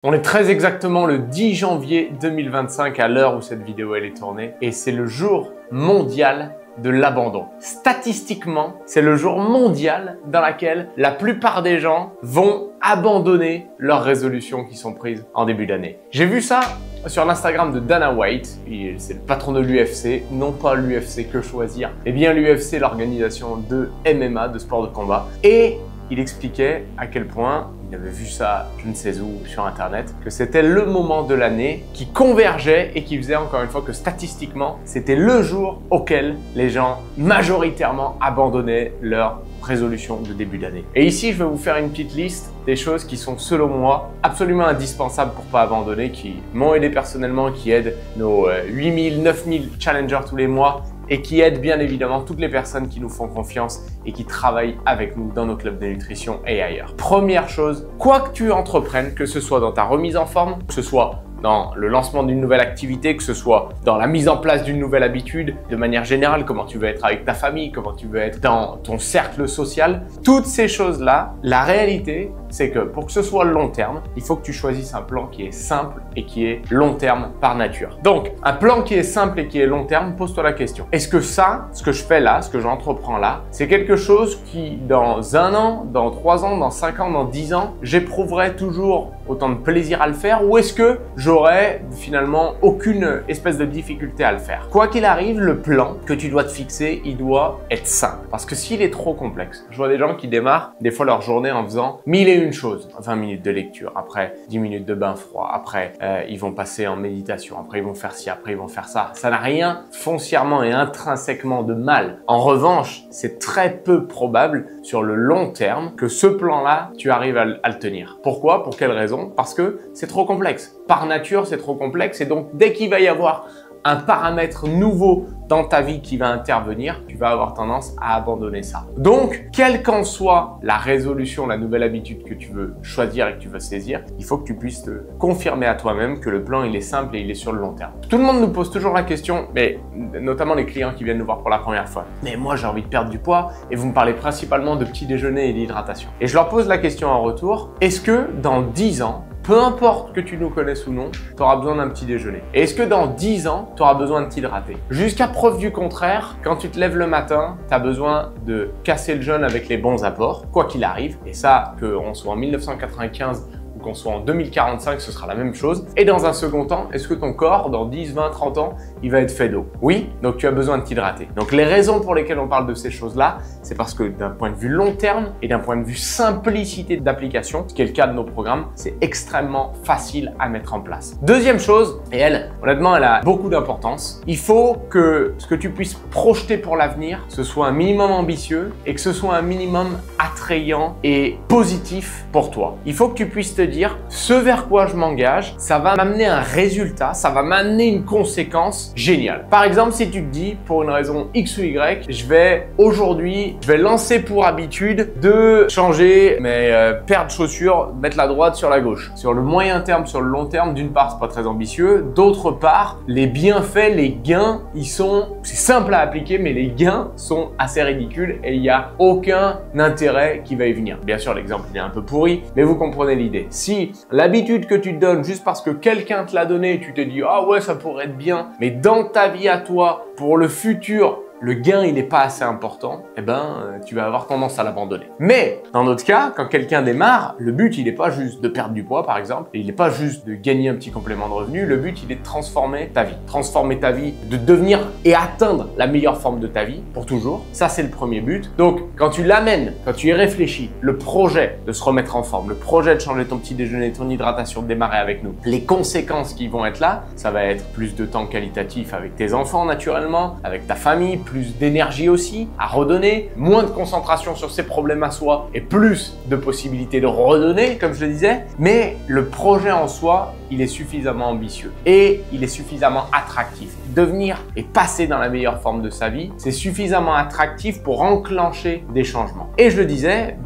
On est très exactement le 10 janvier 2025 à l'heure où cette vidéo elle est tournée et c'est le jour mondial de l'abandon. Statistiquement, c'est le jour mondial dans lequel la plupart des gens vont abandonner leurs résolutions qui sont prises en début d'année. J'ai vu ça sur l'Instagram de Dana White, c'est le patron de l'UFC, non pas l'UFC que choisir, mais bien l'UFC, l'organisation de MMA, de sport de combat, et il expliquait à quel point il avait vu ça, je ne sais où, sur Internet, que c'était le moment de l'année qui convergeait et qui faisait encore une fois que statistiquement, c'était le jour auquel les gens majoritairement abandonnaient leur résolution de début d'année. Et ici, je vais vous faire une petite liste des choses qui sont, selon moi, absolument indispensables pour pas abandonner, qui m'ont aidé personnellement, qui aident nos 8000, 9000 challengers tous les mois et qui aident bien évidemment toutes les personnes qui nous font confiance et qui travaillent avec nous dans nos clubs de nutrition et ailleurs. Première chose, quoi que tu entreprennes, que ce soit dans ta remise en forme, que ce soit dans le lancement d'une nouvelle activité, que ce soit dans la mise en place d'une nouvelle habitude, de manière générale, comment tu veux être avec ta famille, comment tu veux être dans ton cercle social, toutes ces choses-là, la réalité, c'est que pour que ce soit long terme, il faut que tu choisisses un plan qui est simple et qui est long terme par nature. Donc, un plan qui est simple et qui est long terme, pose-toi la question. Est-ce que ça, ce que je fais là, ce que j'entreprends là, c'est quelque chose qui, dans 1 an, dans 3 ans, dans 5 ans, dans 10 ans, j'éprouverai toujours autant de plaisir à le faire, ou est-ce que j'aurai finalement aucune espèce de difficulté à le faire? Quoi qu'il arrive, le plan que tu dois te fixer, il doit être simple. Parce que s'il est trop complexe, je vois des gens qui démarrent des fois leur journée en faisant 1001 choses. 20 minutes de lecture, après 10 minutes de bain froid, après ils vont passer en méditation, après ils vont faire ci, après ils vont faire ça. Ça n'a rien foncièrement et intrinsèquement de mal. En revanche, c'est très peu probable sur le long terme que ce plan-là, tu arrives à le tenir. Pourquoi? Pour quelle raison? Parce que c'est trop complexe. Par nature, c'est trop complexe et donc dès qu'il va y avoir un paramètre nouveau dans ta vie qui va intervenir, tu vas avoir tendance à abandonner ça. Donc, quelle qu'en soit la résolution, la nouvelle habitude que tu veux choisir et que tu veux saisir, il faut que tu puisses te confirmer à toi-même que le plan, il est simple et il est sur le long terme. Tout le monde nous pose toujours la question, mais notamment les clients qui viennent nous voir pour la première fois. Mais moi, j'ai envie de perdre du poids et vous me parlez principalement de petit déjeuner et d'hydratation. Et je leur pose la question en retour, est-ce que dans 10 ans, peu importe que tu nous connaisses ou non, tu auras besoin d'un petit déjeuner. Et est-ce que dans 10 ans, tu auras besoin de t'hydrater? Jusqu'à preuve du contraire, quand tu te lèves le matin, tu as besoin de casser le jeûne avec les bons apports, quoi qu'il arrive. Et ça, qu'on soit en 1995 ou qu'on soit en 2045, ce sera la même chose. Et dans un second temps, est-ce que ton corps, dans 10, 20, 30 ans, il va être fait d'eau? Oui, donc tu as besoin de t'hydrater. Donc les raisons pour lesquelles on parle de ces choses-là, c'est parce que d'un point de vue long terme et d'un point de vue simplicité d'application, ce qui est le cas de nos programmes, c'est extrêmement facile à mettre en place. Deuxième chose, et elle, honnêtement, elle a beaucoup d'importance, il faut que ce que tu puisses projeter pour l'avenir, ce soit un minimum ambitieux et que ce soit un minimum attrayant et positif pour toi. Il faut que tu puisses te dire, ce vers quoi je m'engage, ça va m'amener un résultat, ça va m'amener une conséquence géniale. Par exemple, si tu te dis, pour une raison X ou Y, je vais lancer pour habitude de changer mes paires de chaussures, mettre la droite sur la gauche. Sur le moyen terme, sur le long terme, d'une part, c'est pas très ambitieux. D'autre part, les bienfaits, les gains, c'est simple à appliquer, mais les gains sont assez ridicules et il n'y a aucun intérêt qui va y venir. Bien sûr, l'exemple, il est un peu pourri, mais vous comprenez l'idée. Si l'habitude que tu te donnes juste parce que quelqu'un te l'a donné, tu te dis « Ah ouais, ça pourrait être bien », mais dans ta vie à toi, pour le futur, le gain, il n'est pas assez important, eh ben, tu vas avoir tendance à l'abandonner. Mais, dans notre cas, quand quelqu'un démarre, le but, il n'est pas juste de perdre du poids, par exemple, et il n'est pas juste de gagner un petit complément de revenu, le but, il est de transformer ta vie. Transformer ta vie, de devenir et atteindre la meilleure forme de ta vie, pour toujours. Ça, c'est le premier but. Donc, quand tu l'amènes, quand tu y réfléchis, le projet de se remettre en forme, le projet de changer ton petit déjeuner, ton hydratation, de démarrer avec nous, les conséquences qui vont être là, ça va être plus de temps qualitatif avec tes enfants, naturellement, avec ta famille, plus d'énergie aussi à redonner, moins de concentration sur ses problèmes à soi et plus de possibilités de redonner, comme je le disais. Mais le projet en soi, il est suffisamment ambitieux et il est suffisamment attractif. Devenir et passer dans la meilleure forme de sa vie, c'est suffisamment attractif pour enclencher des changements. Et je le disais,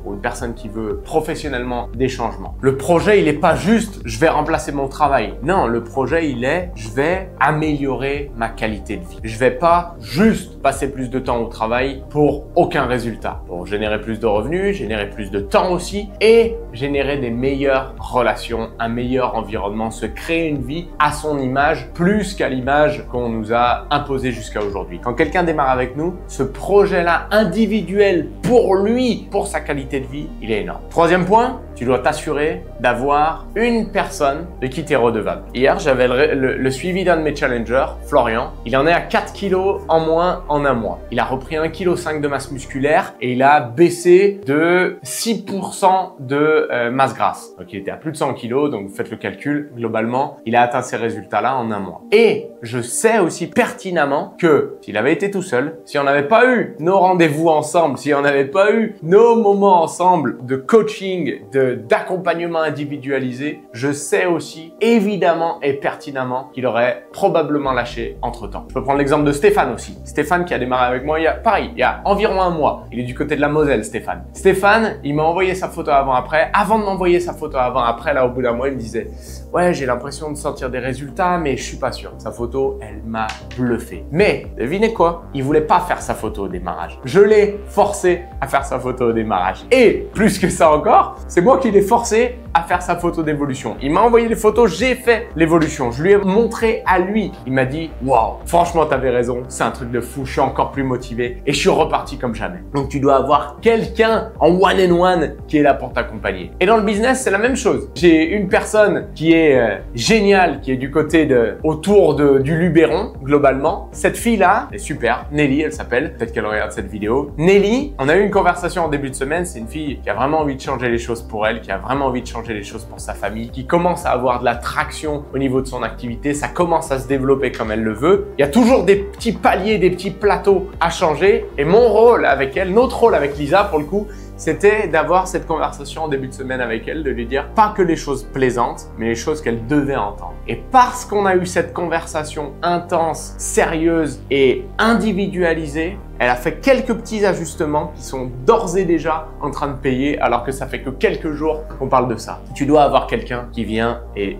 pour une personne qui veut professionnellement des changements, le projet, il n'est pas juste « je vais remplacer mon travail ». Non, le projet, il est « je vais améliorer ma qualité de vie ». Je vais pas juste passer plus de temps au travail pour aucun résultat. Pour générer plus de revenus, générer plus de temps aussi et générer des meilleures relations, un meilleur environnement, se créer une vie à son image plus qu'à l'image qu'on nous a imposée jusqu'à aujourd'hui. Quand quelqu'un démarre avec nous, ce projet-là individuel pour lui, pour sa qualité de vie, il est énorme. Troisième point, tu dois t'assurer d'avoir une personne de qui tu es redevable. Hier, j'avais le suivi d'un de mes challengers, Florian. Il en est à 4 kilos en moins en un mois. Il a repris 1,5 kg de masse musculaire et il a baissé de 6% de masse grasse. Donc, il était à plus de 100 kilos, donc vous faites le calcul. Globalement, il a atteint ces résultats-là en un mois. Et je sais aussi pertinemment que s'il avait été tout seul, si on n'avait pas eu nos rendez-vous ensemble, si on n'avait pas eu nos moments ensemble de coaching, d'accompagnement individualisé, je sais aussi évidemment et pertinemment qu'il aurait probablement lâché entre-temps. Je peux prendre l'exemple de Stéphane aussi. Stéphane qui a démarré avec moi il y a environ un mois. Il est du côté de la Moselle, Stéphane. Stéphane, il m'a envoyé sa photo avant-après. Avant de m'envoyer sa photo avant-après, là au bout d'un mois, il me disait « Ouais, j'ai l'impression de sentir des résultats, mais je suis pas sûr. » Sa photo, elle m'a bluffé. Mais devinez quoi? Il voulait pas faire sa photo au démarrage. Je l'ai forcé à faire sa photo au démarrage. Et plus que ça encore, c'est moi qui l'ai forcé à faire sa photo d'évolution. Il m'a envoyé les photos, j'ai fait l'évolution. Je lui ai montré à lui. Il m'a dit « Waouh, franchement, t'avais raison. C'est un truc de fou. Je suis encore plus motivé et je suis reparti comme jamais. » Donc, tu dois avoir quelqu'un en one-on-one qui est là pour t'accompagner. Et dans le business, c'est la même chose. J'ai une personne qui est géniale, qui est du côté autour du Luberon, globalement. Cette fille-là, elle est super. Nelly, elle s'appelle. Peut-être qu'elle regarde cette vidéo. Nelly, on a eu une conversation en début de semaine. C'est une fille qui a vraiment envie de changer les choses pour elle, qui a vraiment envie de changer les choses pour sa famille, qui commence à avoir de la traction au niveau de son activité. Ça commence à se développer comme elle le veut. Il y a toujours des petits paliers, des petits plateaux à changer. Et mon rôle avec elle, notre rôle avec Lisa, pour le coup, c'était d'avoir cette conversation en début de semaine avec elle, de lui dire pas que les choses plaisantes, mais les choses qu'elle devait entendre. Et parce qu'on a eu cette conversation intense, sérieuse et individualisée, elle a fait quelques petits ajustements qui sont d'ores et déjà en train de payer alors que ça fait que quelques jours qu'on parle de ça. Tu dois avoir quelqu'un qui vient et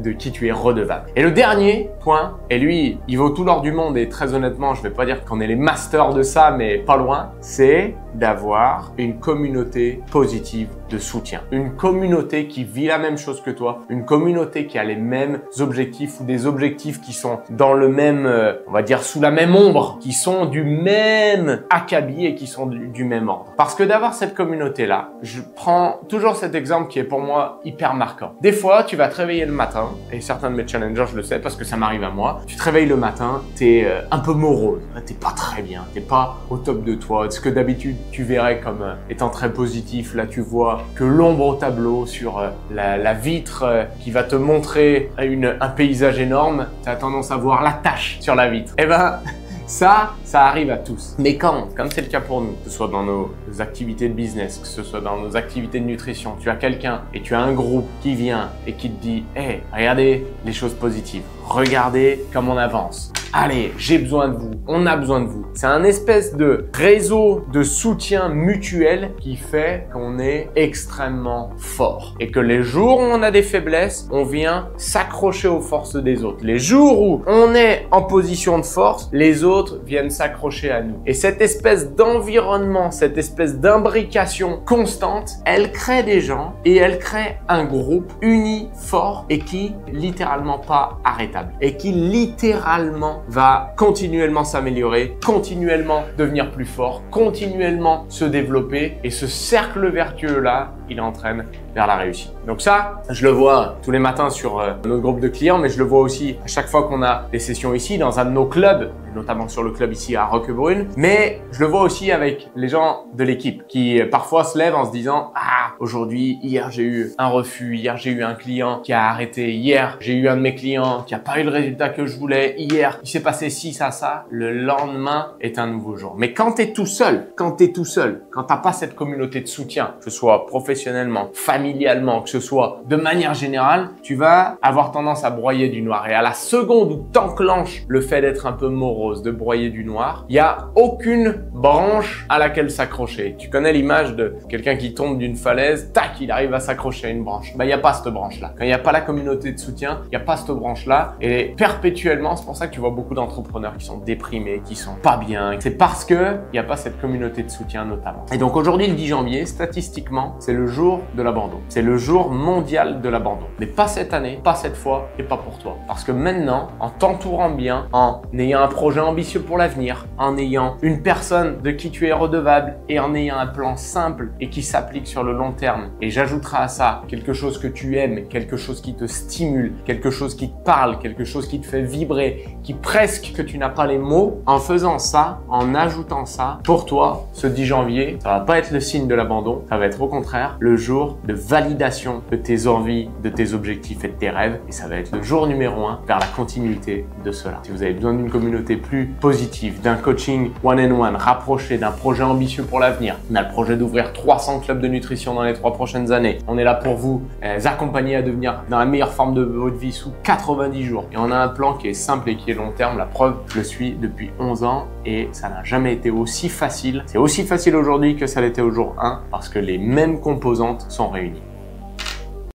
de qui tu es redevable. Et le dernier point, et lui, il vaut tout l'or du monde et très honnêtement, je vais pas dire qu'on est les masters de ça, mais pas loin, c'est d'avoir une communauté positive de soutien. Une communauté qui vit la même chose que toi, une communauté qui a les mêmes objectifs ou des objectifs qui sont dans le même, on va dire sous la même ombre, qui sont du même acabit et qui sont du même ordre. Parce que d'avoir cette communauté-là, je prends toujours cet exemple qui est pour moi hyper marquant. Des fois, tu vas te réveiller le matin, et certains de mes challengers, je le sais parce que ça m'arrive à moi, tu te réveilles le matin, t'es un peu morose, t'es pas très bien, t'es pas au top de toi, ce que d'habitude tu verrais comme étant très positif, là tu vois que l'ombre au tableau sur la vitre qui va te montrer un paysage énorme, tu as tendance à voir la tache sur la vitre. Eh ben, ça arrive à tous. Mais quand c'est le cas pour nous, que ce soit dans nos activités de business, que ce soit dans nos activités de nutrition, tu as quelqu'un et tu as un groupe qui vient et qui te dit « Hey, regardez les choses positives, regardez comme on avance. Allez, j'ai besoin de vous, on a besoin de vous. » C'est un espèce de réseau de soutien mutuel qui fait qu'on est extrêmement fort. Et que les jours où on a des faiblesses, on vient s'accrocher aux forces des autres. Les jours où on est en position de force, les autres viennent s'accrocher à nous. Et cette espèce d'environnement, cette espèce d'imbrication constante, elle crée des gens et elle crée un groupe uni, fort et qui littéralement pas arrêtable. Et qui littéralement va continuellement s'améliorer, continuellement devenir plus fort, continuellement se développer et ce cercle vertueux-là, il entraîne vers la réussite. Donc ça, je le vois tous les matins sur notre groupe de clients, mais je le vois aussi à chaque fois qu'on a des sessions ici dans un de nos clubs, notamment sur le club ici à Roquebrune, mais je le vois aussi avec les gens de l'équipe qui parfois se lèvent en se disant « Ah, aujourd'hui, hier j'ai eu un refus, hier j'ai eu un client qui a arrêté, hier j'ai eu un de mes clients qui a pas eu le résultat que je voulais, hier il s'est passé ci, ça, le lendemain est un nouveau jour. » Mais quand tu es tout seul, quand t'as pas cette communauté de soutien, que ce soit professionnel, professionnellement, familialement, que ce soit de manière générale, tu vas avoir tendance à broyer du noir. Et à la seconde où t'enclenches le fait d'être un peu morose, de broyer du noir, il n'y a aucune branche à laquelle s'accrocher. Tu connais l'image de quelqu'un qui tombe d'une falaise, tac, il arrive à s'accrocher à une branche. Il n'y a pas cette branche-là. Quand il n'y a pas la communauté de soutien, il n'y a pas cette branche-là. Et perpétuellement, c'est pour ça que tu vois beaucoup d'entrepreneurs qui sont déprimés, qui sont pas bien. C'est parce que il n'y a pas cette communauté de soutien notamment. Et donc aujourd'hui, le 10 janvier, statistiquement, c'est le jour de l'abandon. C'est le jour mondial de l'abandon. Mais pas cette année, pas cette fois et pas pour toi. Parce que maintenant, en t'entourant bien, en ayant un projet ambitieux pour l'avenir, en ayant une personne de qui tu es redevable et en ayant un plan simple et qui s'applique sur le long terme, et j'ajouterai à ça quelque chose que tu aimes, quelque chose qui te stimule, quelque chose qui te parle, quelque chose qui te fait vibrer, qui presque que tu n'as pas les mots, en faisant ça, en ajoutant ça, pour toi, ce 10 janvier, ça va pas être le signe de l'abandon, ça va être au contraire le jour de validation de tes envies, de tes objectifs et de tes rêves, et ça va être le jour numéro 1 vers la continuité de cela. Si vous avez besoin d'une communauté plus positive, d'un coaching one-on-one rapproché, d'un projet ambitieux pour l'avenir, on a le projet d'ouvrir 300 clubs de nutrition dans les 3 prochaines années. On est là pour vous accompagner à devenir dans la meilleure forme de votre vie sous 90 jours. Et on a un plan qui est simple et qui est long terme. La preuve, je le suis depuis 11 ans et ça n'a jamais été aussi facile. C'est aussi facile aujourd'hui que ça l'était au jour 1 parce que les mêmes composantes sont réunies.